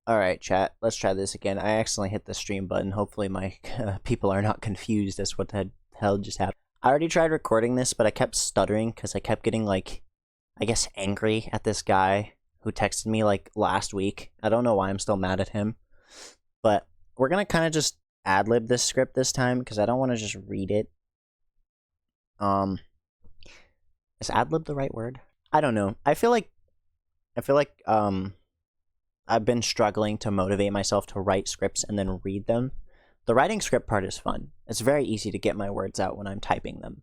Alright, chat, let's try this again. I accidentally hit the stream button. Hopefully my people are not confused as what the hell just happened. I already tried recording this, but I kept stuttering because I kept getting, like, I guess angry at this guy who texted me, like, last week. I don't know why I'm still mad at him. But we're gonna kind of just ad-lib this script this time because I don't want to just read it. Is ad-lib the right word? I don't know. I feel like, I've been struggling to motivate myself to write scripts and then read them. The writing script part is fun. It's very easy to get my words out when I'm typing them.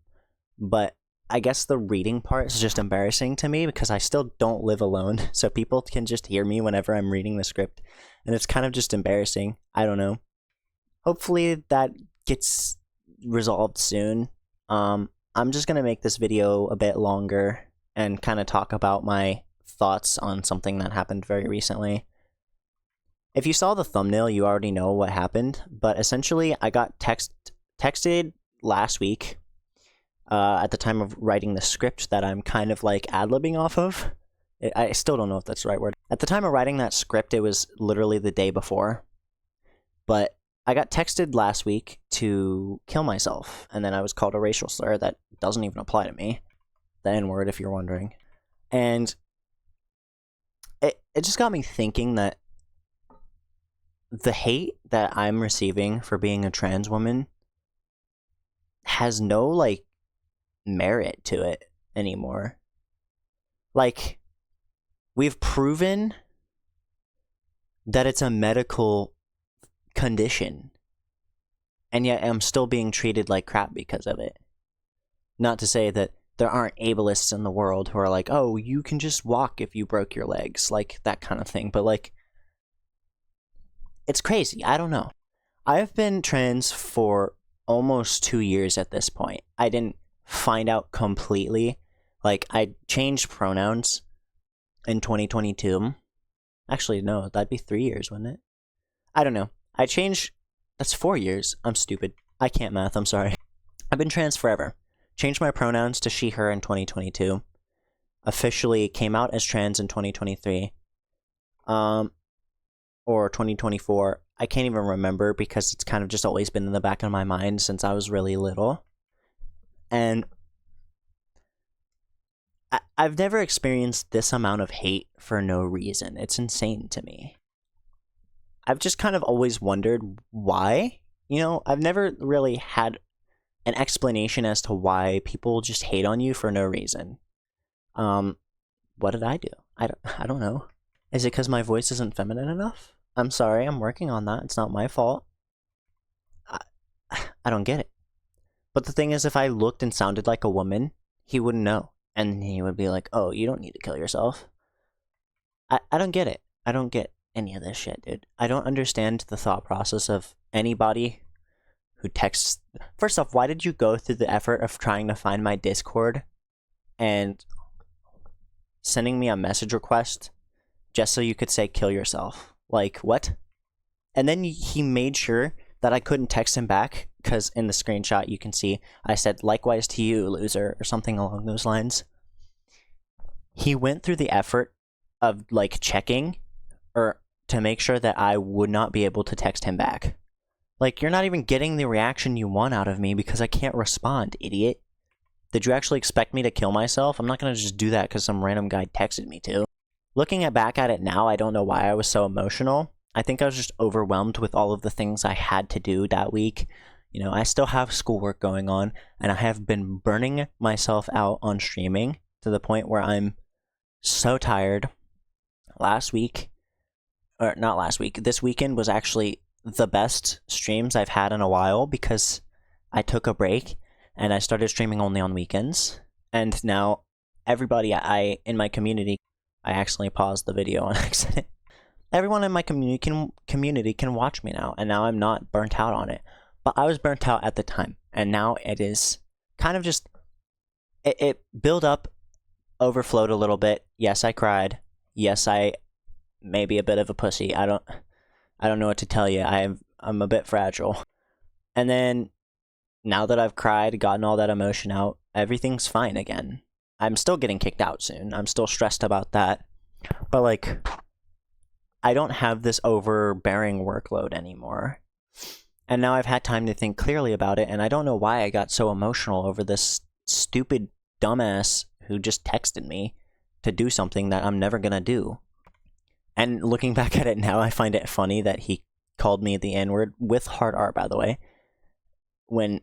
But I guess the reading part is just embarrassing to me because I still don't live alone, so people can just hear me whenever I'm reading the script, and it's kind of just embarrassing. I don't know. Hopefully that gets resolved soon. I'm just gonna make this video a bit longer and kind of talk about my thoughts on something that happened very recently. If you saw the thumbnail, you already know what happened, but essentially I got texted last week at the time of writing the script that I'm kind of like ad-libbing off of. I still don't know if that's the right word. At the time of writing that script, it was literally the day before, but I got texted last week to kill myself, and then I was called a racial slur that doesn't even apply to me. The N-word, if you're wondering. And it just got me thinking that the hate that I'm receiving for being a trans woman has no, like, merit to it anymore. Like, we've proven that it's a medical condition, and yet I'm still being treated like crap because of it. Not to say that there aren't ableists in the world who are like, oh, you can just walk if you broke your legs, like that kind of thing, but like, it's crazy. I don't know. I've been trans for almost 2 years at this point. I didn't find out completely. Like, I changed pronouns in 2022. Actually, no, that'd be 3 years, wouldn't it? I don't know. That's 4 years. I'm stupid. I can't math, I'm sorry. I've been trans forever. Changed my pronouns to she, her in 2022. Officially came out as trans in 2023. Or 2024. I can't even remember because it's kind of just always been in the back of my mind since I was really little. And I've never experienced this amount of hate for no reason. It's insane to me. I've just kind of always wondered why. You know, I've never really had an explanation as to why people just hate on you for no reason. What did I do? I don't know. Is it because my voice isn't feminine enough? I'm sorry, I'm working on that. It's not my fault. I don't get it. But the thing is, if I looked and sounded like a woman, he wouldn't know. And he would be like, oh, you don't need to kill yourself. I don't get it. I don't get any of this shit, dude. I don't understand the thought process of anybody who texts. First off, why did you go through the effort of trying to find my Discord and sending me a message request just so you could say kill yourself? Like, what? And then he made sure that I couldn't text him back because in the screenshot you can see I said likewise to you, loser, or something along those lines. He went through the effort of like checking or to make sure that I would not be able to text him back. Like, you're not even getting the reaction you want out of me because I can't respond, idiot. Did you actually expect me to kill myself? I'm not gonna just do that because some random guy texted me to. Looking back at it now, I don't know why I was so emotional. I think I was just overwhelmed with all of the things I had to do that week. You know, I still have schoolwork going on, and I have been burning myself out on streaming to the point where I'm so tired. This weekend was actually the best streams I've had in a while because I took a break and I started streaming only on weekends. And now everybody in my community, I accidentally paused the video on accident. Everyone in my community can watch me now, and now I'm not burnt out on it. But I was burnt out at the time, and now it is kind of just it built up, overflowed a little bit. Yes, I cried. Yes, I may be a bit of a pussy. I don't know what to tell you. I'm a bit fragile. And then now that I've cried, gotten all that emotion out, everything's fine again. I'm still getting kicked out soon. I'm still stressed about that. But like, I don't have this overbearing workload anymore. And now I've had time to think clearly about it, and I don't know why I got so emotional over this stupid dumbass who just texted me to do something that I'm never gonna do. And looking back at it now, I find it funny that he called me the N-word, with hard R, by the way, when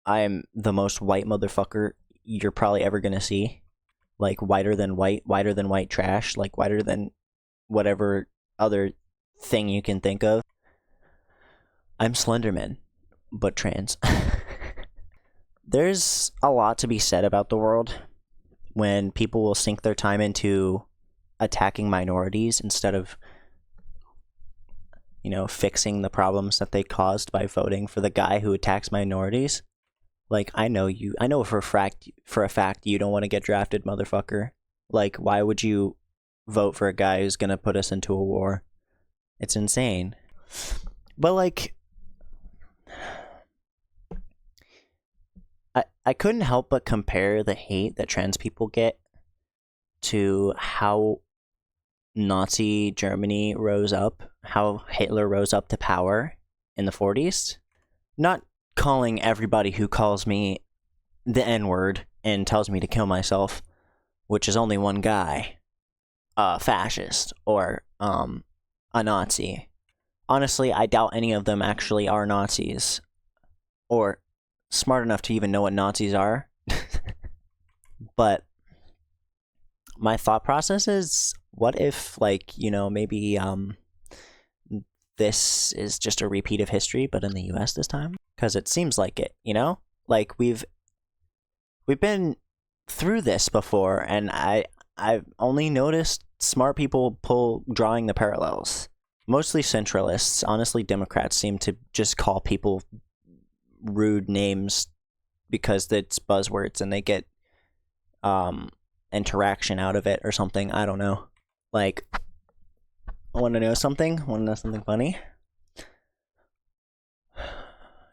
I am the most white motherfucker you're probably ever gonna see. Like, whiter than white trash, like whiter than whatever other thing you can think of. I'm Slenderman, but trans. There's a lot to be said about the world when people will sink their time into attacking minorities instead of, fixing the problems that they caused by voting for the guy who attacks minorities. Like, I know for a fact you don't want to get drafted, motherfucker. Like, why would you vote for a guy who's gonna put us into a war? It's insane. But, like, I couldn't help but compare the hate that trans people get to how Nazi Germany rose up, how Hitler rose up to power in the 40s. Not calling everybody who calls me the N-word and tells me to kill myself, which is only one guy, a fascist or a Nazi. Honestly, I doubt any of them actually are Nazis or smart enough to even know what Nazis are. But my thought process is, what if, maybe this is just a repeat of history, but in the US this time? Because it seems like it, Like, we've been through this before, and I've only noticed smart people drawing the parallels. Mostly centralists. Honestly, Democrats seem to just call people rude names because it's buzzwords and they get interaction out of it or something. I don't know. Like, want to know something? Want to know something funny?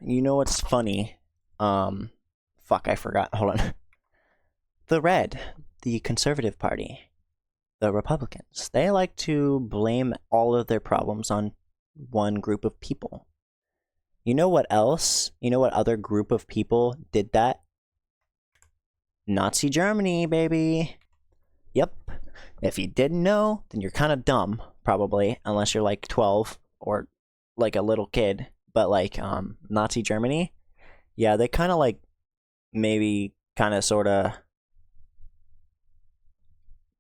You know what's funny? Fuck, I forgot. Hold on. The Conservative Party, the Republicans, they like to blame all of their problems on one group of people. You know what else? You know what other group of people did that? Nazi Germany, baby. Yep. If you didn't know, then you're kind of dumb, probably, unless you're like 12 or like a little kid. But like Nazi Germany, yeah, they kind of like maybe kind of sort of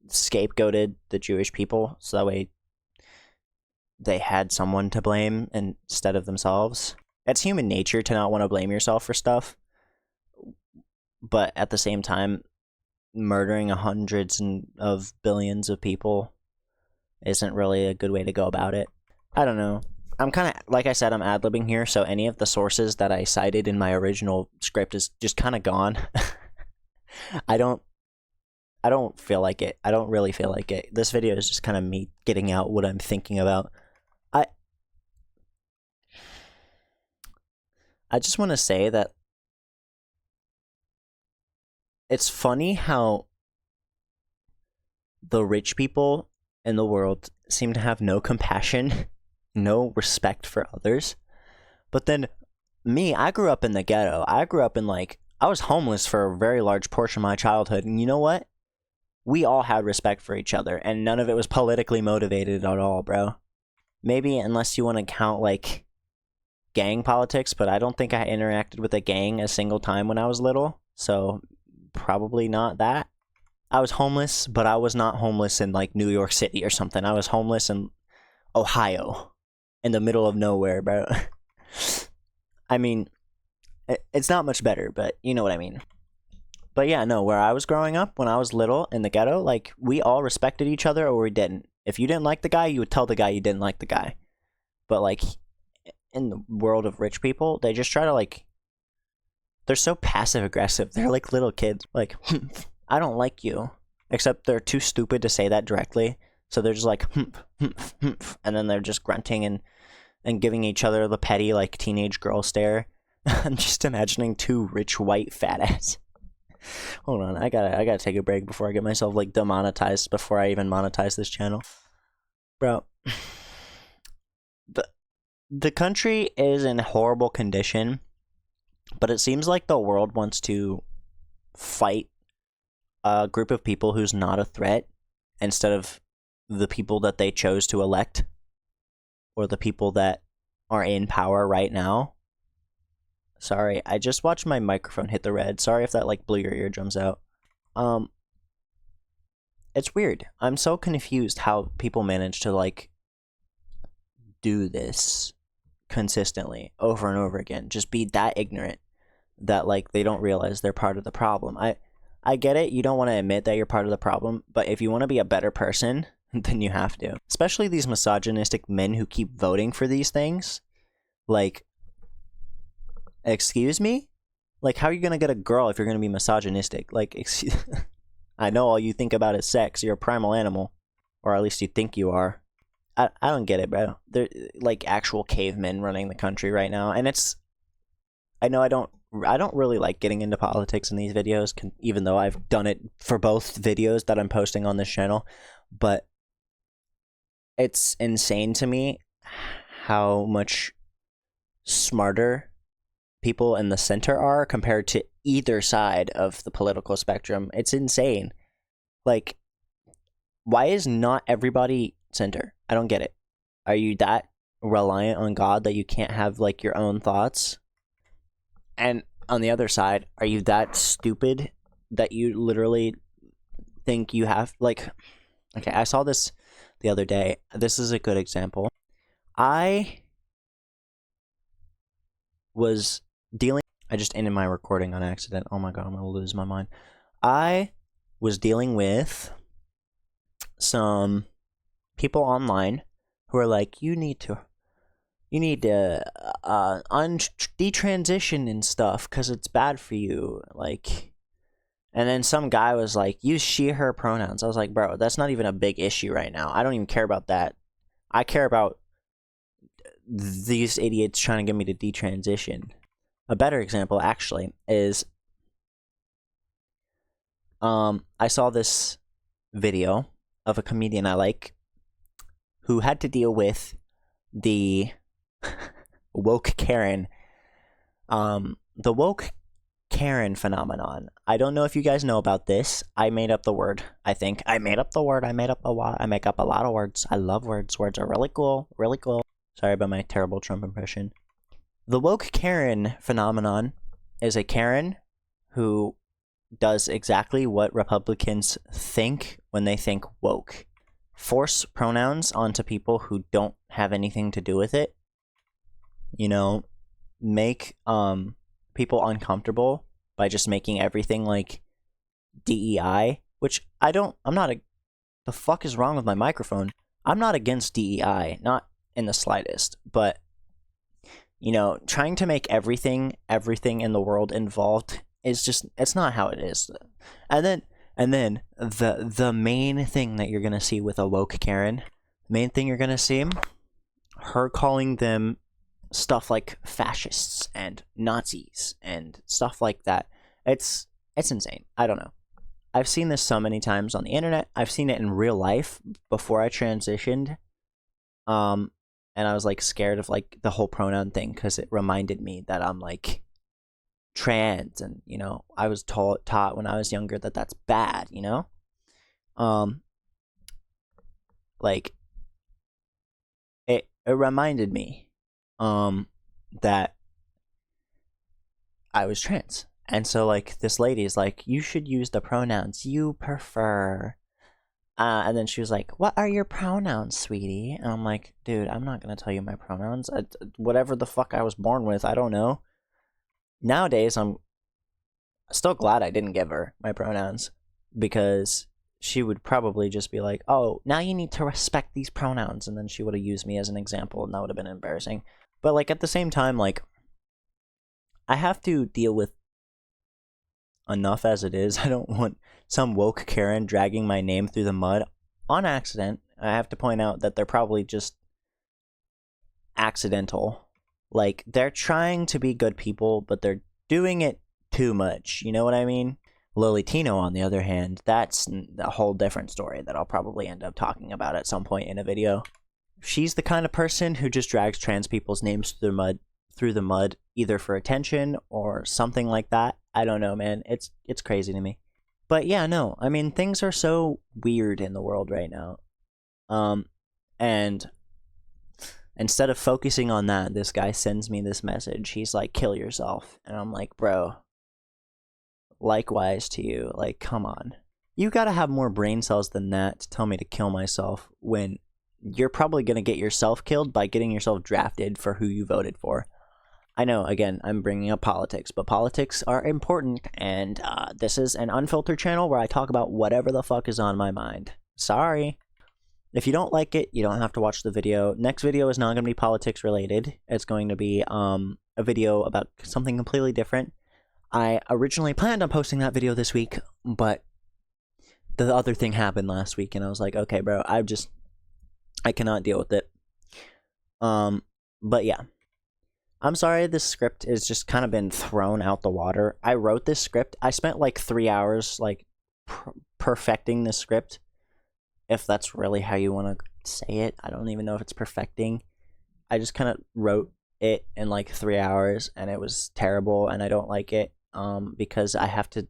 scapegoated the Jewish people, so that way they had someone to blame instead of themselves. It's human nature to not want to blame yourself for stuff, but at the same time, murdering hundreds of billions of people isn't really a good way to go about it. I don't know. I'm kind of, like I said, I'm ad-libbing here, so any of the sources that I cited in my original script is just kind of gone. I don't feel like it. I don't really feel like it. This video is just kind of me getting out what I'm thinking about. I just want to say that it's funny how the rich people in the world seem to have no compassion, no respect for others. But then me, I grew up in the ghetto. I was homeless for a very large portion of my childhood. And you know what? We all had respect for each other, and none of it was politically motivated at all, bro. Maybe unless you want to count, like, gang politics, but I don't think I interacted with a gang a single time when I was little, so probably not that. I was homeless, but I was not homeless in, like, New York City or something. I was homeless in Ohio, in the middle of nowhere, bro. I mean, it's not much better, but you know what I mean. But yeah, no, where I was growing up, when I was little in the ghetto, like, we all respected each other or we didn't. If you didn't like the guy, you would tell the guy you didn't like the guy. But, like, in the world of rich people, they just try to, like, they're so passive-aggressive. They're like little kids. Like, I don't like you. Except they're too stupid to say that directly. So they're just like, and then they're just grunting and giving each other the petty, like, teenage girl stare. I'm just imagining two rich white fat ass. Hold on, I gotta take a break before I get myself, like, demonetized before I even monetize this channel. Bro, the the country is in horrible condition, but it seems like the world wants to fight a group of people who's not a threat instead of the people that they chose to elect or the people that are in power right now. Sorry, I just watched my microphone hit the red. Sorry if that like blew your eardrums out. Um it's weird. I'm so confused how people manage to like do this consistently over and over again. Just be that ignorant that like they don't realize they're part of the problem. I get it. You don't want to admit that you're part of the problem, but if you want to be a better person, then you have to. Especially these misogynistic men who keep voting for these things. Like, excuse me? Like, how are you going to get a girl if you're going to be misogynistic? Like, excuse I know all you think about is sex. You're a primal animal. Or at least you think you are. I don't get it, bro. They're like actual cavemen running the country right now. And it's... I know I don't really like getting into politics in these videos, even though I've done it for both videos that I'm posting on this channel. But it's insane to me how much smarter people in the center are compared to either side of the political spectrum. It's insane. Like, why is not everybody center? I don't get it. Are you that reliant on God that you can't have like your own thoughts? And on the other side, are you that stupid that you literally think you have like... Okay, I saw this the other day. This is a good example. I just ended my recording on accident. Oh my god, I'm gonna lose my mind. I was dealing with some people online who are like, you need to detransition and stuff because it's bad for you. Like, and then some guy was like, use she, her pronouns. I was like, bro, that's not even a big issue right now. I don't even care about that. I care about these idiots trying to get me to detransition. A better example, actually, is I saw this video of a comedian I like who had to deal with the woke Karen. The woke Karen phenomenon. I don't know if you guys know about this. I made up the word. I think I made up the word. I make up a lot of words. I love words. Words are really cool. Really cool. Sorry about my terrible Trump impression. The woke Karen phenomenon is a Karen who does exactly what Republicans think when they think woke. Force pronouns onto people who don't have anything to do with it. You know, make people uncomfortable by just making everything like DEI, which I'm not the fuck is wrong with my microphone? I'm not against DEI, not in the slightest, but you know, trying to make everything in the world involved is just, it's not how it is. And then the main thing that you're gonna see with a woke Karen, her calling them stuff like fascists and Nazis and stuff like that. It's insane. I don't know. I've seen this so many times on the internet. I've seen it in real life before I transitioned. And I was like scared of like the whole pronoun thing because it reminded me that I'm like trans, and you know, I was taught when I was younger that that's bad, you know? Like it reminded me that I was trans. And so like this lady is like, you should use the pronouns you prefer. And then she was like, what are your pronouns, sweetie? And I'm like, dude, I'm not going to tell you my pronouns. Whatever the fuck I was born with, I don't know. Nowadays, I'm still glad I didn't give her my pronouns, because she would probably just be like, oh, now you need to respect these pronouns. And then she would have used me as an example, and that would have been embarrassing. But like at the same time, like I have to deal with enough as it is. I don't want some woke Karen dragging my name through the mud on accident. I have to point out that they're probably just accidental. Like, they're trying to be good people, but they're doing it too much. You know what I mean? Lily Tino, on the other hand, that's a whole different story that I'll probably end up talking about at some point in a video. she's the kind of person who just drags trans people's names through the mud, either for attention or something like that. I don't know, man. It's crazy to me. But yeah, no. I mean, things are so weird in the world right now. And instead of focusing on that, this guy sends me this message. He's like, "Kill yourself." And I'm like, "Bro, likewise to you. Like, come on. You gotta have more brain cells than that to tell me to kill myself when you're probably gonna get yourself killed by getting yourself drafted for who you voted for." I know, again, I'm bringing up politics, but politics are important, and this is an unfiltered channel where I talk about whatever the fuck is on my mind. Sorry. If you don't like it, you don't have to watch the video. Next video is not going to be politics related. It's going to be a video about something completely different. I originally planned on posting that video this week, but the other thing happened last week, and I was like, okay, bro, I cannot deal with it. But yeah. I'm sorry this script has just kind of been thrown out the water. I wrote this script. I spent like 3 hours like perfecting this script. If that's really how you want to say it. I don't even know if it's perfecting. I just kind of wrote it in like 3 hours, and it was terrible, and I don't like it because I have to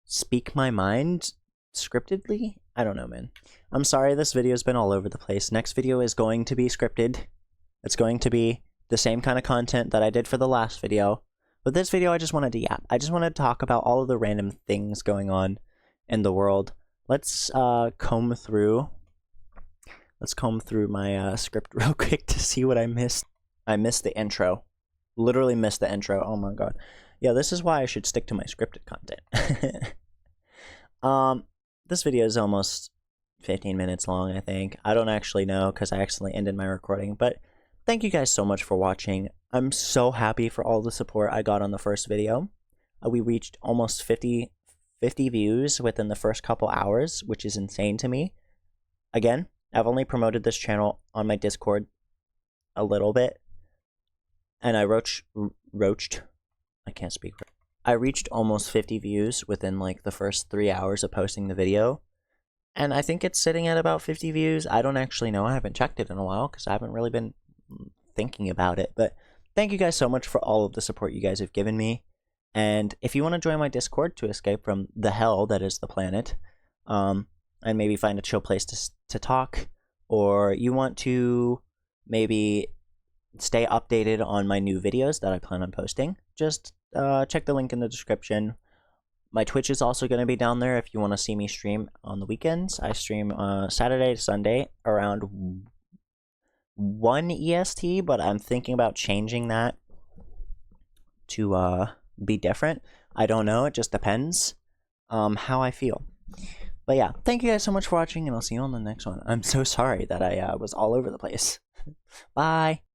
speak my mind scriptedly. I don't know, man. I'm sorry this video's been all over the place. Next video is going to be scripted. It's going to be the same kind of content that I did for the last video. But this video, I just wanted to yap. I just wanted to talk about all of the random things going on in the world. Let's comb through my script real quick to see what I missed. I missed the intro. Literally missed the intro. Oh my god. Yeah, this is why I should stick to my scripted content. This video is almost 15 minutes long, I think. I don't actually know because I accidentally ended my recording, but thank you guys so much for watching. I'm so happy for all the support I got on the first video. We reached almost 50 views within the first couple hours, which is insane to me. Again, I've only promoted this channel on my Discord a little bit, and I reached almost 50 views within like the first 3 hours of posting the video, and I think it's sitting at about 50 views. I don't actually know. I haven't checked it in a while because I haven't really been thinking about it, but thank you guys so much for all of the support you guys have given me. And if you want to join my Discord to escape from the hell that is the planet, and maybe find a chill place to talk, or you want to maybe stay updated on my new videos that I plan on posting, just check the link in the description. My Twitch is also going to be down there if you want to see me stream on the weekends. I stream Saturday to Sunday around 1 EST, but I'm thinking about changing that to be different. I don't know, it just depends how I feel. But yeah, thank you guys so much for watching, and I'll see you on the next one. I'm so sorry that I was all over the place. Bye.